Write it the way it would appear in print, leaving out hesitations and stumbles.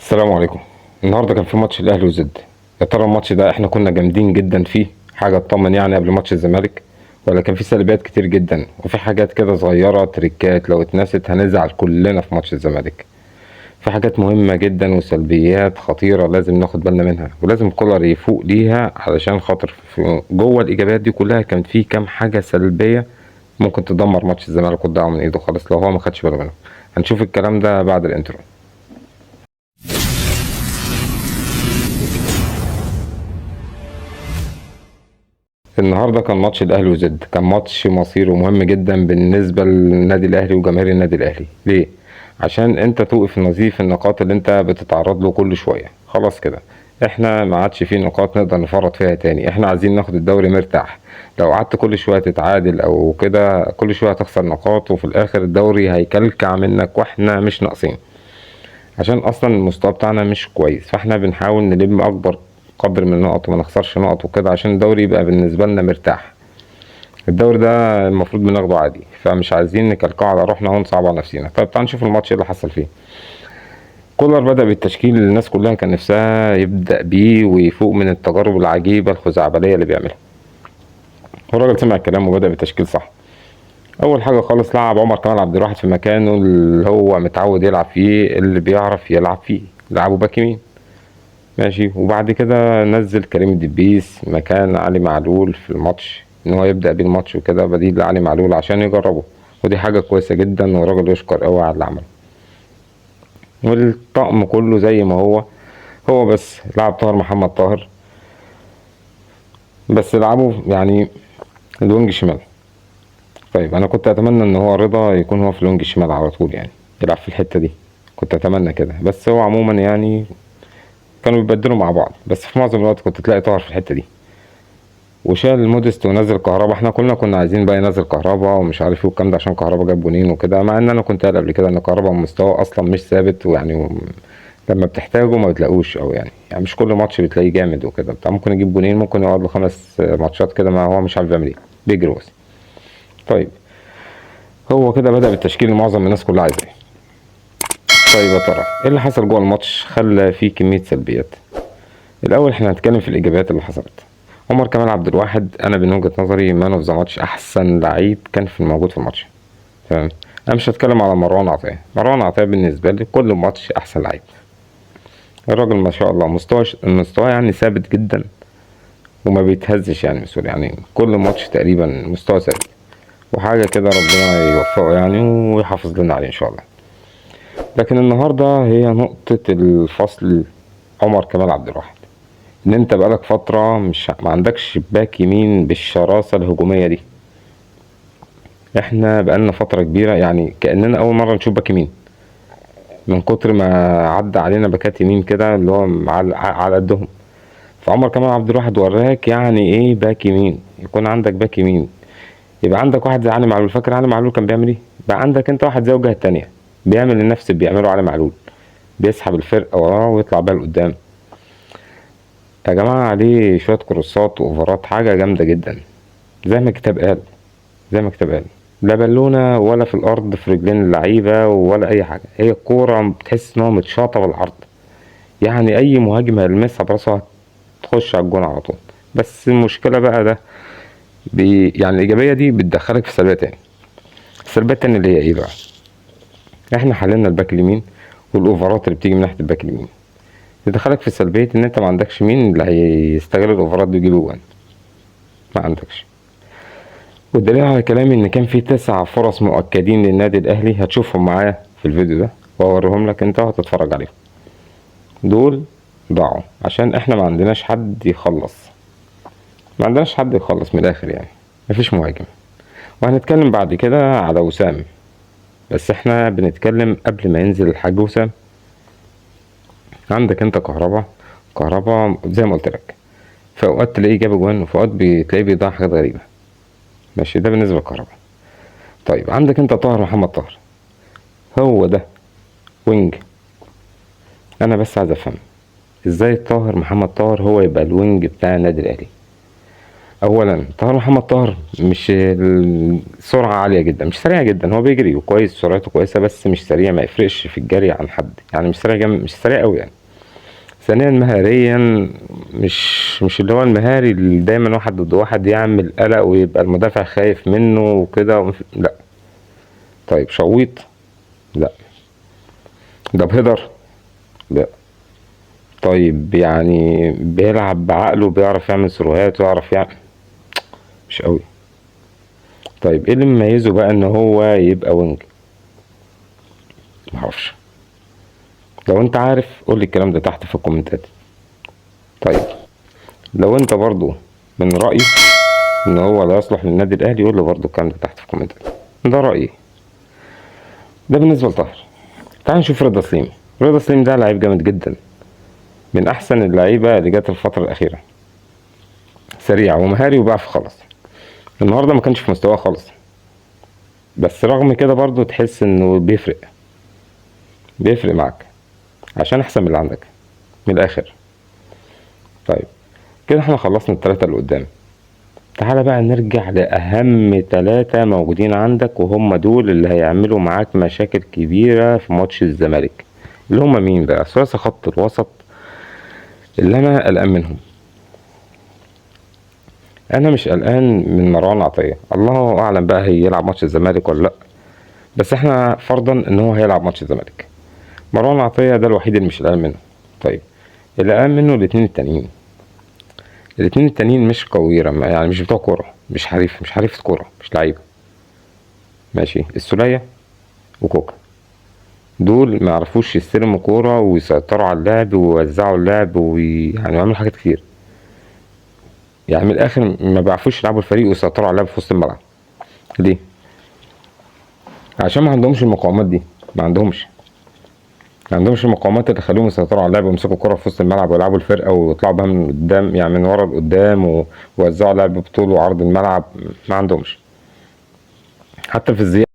السلام عليكم. النهارده كان في ماتش الاهلي وزد. يا ترى الماتش ده احنا كنا جامدين جدا فيه، حاجه تطمن يعني قبل ماتش الزمالك، ولا كان في سلبيات كتير جدا وفي حاجات كده صغيره تريكات لو اتنست هنزعل كلنا في ماتش الزمالك؟ في حاجات مهمه جدا وسلبيات خطيره لازم ناخد بالنا منها، ولازم كولر يفوق ليها علشان خاطر في جوه الايجابيات دي كلها كان في كام حاجه سلبيه ممكن تدمر ماتش الزمالك وتضيعه من ايده خالص لو هو ما خدش باله منها. هنشوف الكلام ده بعد الانترو. النهارده كان ماتش الاهلي وزد، كان ماتش مصيري ومهم جدا بالنسبه للنادي الاهلي وجماهير النادي الاهلي. ليه؟ عشان انت توقف نظيف النقاط اللي انت بتتعرض له كل شويه. خلاص كده احنا ما عادش فيه نقاط نقدر نفرط فيها تاني، احنا عايزين ناخد الدوري مرتاح. لو قعدت كل شويه تتعادل او كده كل شويه هتخسر نقاط وفي الاخر الدوري هيكلكع منك واحنا مش ناقصين، عشان اصلا المستوى بتاعنا مش كويس. فاحنا بنحاول نلم اكبر قدر من النقط وما نخسرش نقط وكده عشان الدوري يبقى بالنسبه لنا مرتاح. الدوري ده المفروض بناخده عادي، فمش عايزين نكلكعه على روحنا ونصعب على نفسينا. طيب تعال نشوف الماتش ايه اللي حصل فيه. كولر بدأ بالتشكيل اللي الناس كلها كان نفسها يبدأ بيه ويفوق من التجارب العجيبة الخزعبلية اللي بيعملها. والراجل سمع الكلام وبدأ بالتشكيل صح. أول حاجة خالص لعب عمر كمال عبد الواحد في مكانه اللي هو متعود يلعب فيه، اللي بيعرف يلعب فيه، لعبه باك يمين. ماشي. وبعد كده نزل كريم الدبيس مكان علي معلول في الماتش، ان هو يبدأ بيه الماتش وكده بديل لعلي معلول عشان يجربه. ودي حاجة كويسة جدا وراجل يشكر قوي على اللي عمله. والطقم كله زي ما هو بس لعب طاهر محمد طاهر، بس لعبه يعني الوينج شمال. طيب انا كنت اتمنى ان هو رضا يكون هو في الوينج الشمال على طول، يعني يلعب في الحتة دي. كنت اتمنى كده، بس هو عموما يعني كانوا بيبدلوا مع بعض، بس في معظم الوقت كنت تلاقي طاهر في الحتة دي. وشال موديست ونزل كهربا. احنا كنا عايزين بقى ينزل كهربا ومش عارف ايه والكلام ده عشان كهربا جاب جونين وكده، مع ان انا كنت قايل قبل كده ان كهربا مستواه اصلا مش ثابت، ويعني لما بتحتاجه ما بتلاقوش، او يعني مش كل ماتش بتلاقيه جامد وكده بتاع. ممكن يجيب جونين، ممكن يقعد له 5 ماتشات كده ما هو مش عارف يعمل ايه، بيجري بس. طيب هو كده بدأ بالتشكيل اللي معظم الناس كلها عايزاه. طيب يا ترى ايه اللي حصل جوه الماتش خلى فيه كمية سلبيات؟ الاول احنا هنتكلم في الايجابيات اللي حصلت. عمر كمال عبد الواحد انا من وجهة نظري مان اوف ذا ماتش، احسن لعيب كان في الموجود في الماتش. تمام. انا مش هتكلم على مروان عطية. مروان عطية بالنسبة لي كل ماتش احسن لعيب. الراجل ما شاء الله مستواه يعني ثابت جدا وما بيتهزش يعني بسهولة، يعني كل ماتش تقريبا مستوى ثابت. وحاجة كده ربنا يوفقه يعني ويحافظ لنا عليه ان شاء الله. لكن النهاردة هي نقطة الفصل. عمر كمال عبد الواحد، ان انت بقالك فترة مش ما عندكش باك يمين بالشراسة الهجومية دي. احنا بقالنا فترة كبيرة يعني كأننا اول مرة نشوف باك يمين، من كتر ما عدى علينا باكات يمين كده اللي هو على قدهم. فعمر كمال عبد الواحد وراك يعني ايه باك يمين، يكون عندك باك يمين. يبقى عندك واحد زي علي معلول. فاكر علي معلول كان بيعمل ايه؟ بقى عندك انت واحد زي الجهة التانية بيعمل نفس اللي بيعمله علي معلول، بيسحب الفرقة وراه ويطلع بيها لقدام. يا جماعة عليه شوية كروسات واوفرات حاجة جامدة جدا. زي ما الكتاب قال، زي ما الكتاب قال، لا بالونة ولا في الأرض في رجلين اللعيبة ولا أي حاجة. هي الكورة بتحس إن هو متشاطة بالعرض، يعني أي مهاجم هيلمسها براسه هتخش على الجون على طول. بس المشكلة بقى ده يعني الإيجابية دي بتدخلك في سلبية تاني. السلبية التانية اللي هي إيه بقى؟ إحنا حللنا الباك اليمين والأوفرات اللي بتيجي من ناحية الباك اليمين تدخلك في سلبية إن أنت ما عندكش مين اللي هيستغل الأوفرات دي ويجيب جوان. ما عندكش. والدليل على كلامي ان كان في 9 فرص مؤكدين للنادي الاهلي، هتشوفهم معايا في الفيديو ده واوريهم لك انت وهتتفرج عليهم. دول ضاعوا عشان احنا ما عندناش حد يخلص. ما عندناش حد يخلص من الاخر يعني، مفيش مهاجم. وهنتكلم بعد كده على وسام، بس احنا بنتكلم قبل ما ينزل الحاج وسام. عندك انت كهربا زي ما قلت لك، في اوقات تلاقيه جاب جوان وفي اوقات بتلاقيه بيضيع حاجات غريبه. ماشي، ده بالنسبه لكهربا. طيب عندك انت طاهر محمد طاهر، هو ده وينج. انا بس عايز افهم ازاي طاهر محمد طاهر هو يبقى الوينج بتاع النادي الاهلي. اولا طاهر محمد طاهر مش السرعه عاليه جدا، مش سريع جدا، هو بيجري وكويس، سرعته كويسه، بس مش سريع، ما يفرقش في الجري عن حد يعني، مش سريع مش سريع قوي يعني. ثانيا مهاريا مش اللي هو المهاري اللي دايما واحد ضد واحد يعمل قلق ويبقى المدافع خايف منه وكده لا. طيب شويط؟ لا. ده بهدر؟ لا. طيب يعني بيلعب بعقله، بيعرف يعمل سيروهات ويعرف يعمل، مش قوي. طيب ايه اللي مميزه بقى ان هو يبقى وينج؟ معرفش. لو انت عارف قولي الكلام ده تحت في الكومنتات. طيب لو انت برضو من رأيي ان هو لا يصلح للنادي الاهلي، قول لي برضو الكلام ده تحت في الكومنتات. ده رأيي. ده بالنسبة لطاهر. تعال نشوف رضا سليم. رضا سليم ده لعيب جامد جدا، من احسن اللعيبة اللي جت الفترة الاخيرة، سريع ومهاري وبيعرف يخلص. النهارده ما كانش في مستواه خالص، بس رغم كده برضو تحس انه بيفرق معاك عشان احسن من اللي عندك، من الاخر. طيب كده احنا خلصنا التلاتة اللي قدام. تعالى بقى نرجع لأهم تلاتة موجودين عندك، وهم دول اللي هيعملوا معاك مشاكل كبيرة في ماتش الزمالك. اللي هم مين بقى؟ ثلاثي خط الوسط اللي أنا قلقان منهم. أنا مش قلقان من مروان عطية، الله أعلم بقى هيلعب ماتش الزمالك ولا لأ، بس احنا فرضا إن هو هيلعب ماتش الزمالك. مروان عطية ده الوحيد اللي مش قلقان منه. طيب اللي قلقان منه الاتنين التانيين. الاتنين التانيين مش قويرة يعني، مش بتوع كورة، مش حريفة كورة، مش لعيبة. ماشي، السولية وكوكا، دول ما يعرفوش يستلموا كورة ويسيطروا على اللعب ويوزعوا اللعب ويعني يعملوا حاجات كتير. يعني من الآخر ما بيعرفوش يلعبوا الفريق ويسيطروا على اللعب في وسط الملعب. ليه؟ عشان ما عندهمش المقاومات دي. ما عندهمش المقاومات اللي تخليهم يسيطروا على اللعب ويمسكوا الكورة في وسط الملعب ويلعبوا الفرقة ويطلعوا بها من قدام، يعني من ورا لقدام، ويوزعوا لعب بطول وعرض الملعب. ما عندهمش. حتى في الزيادة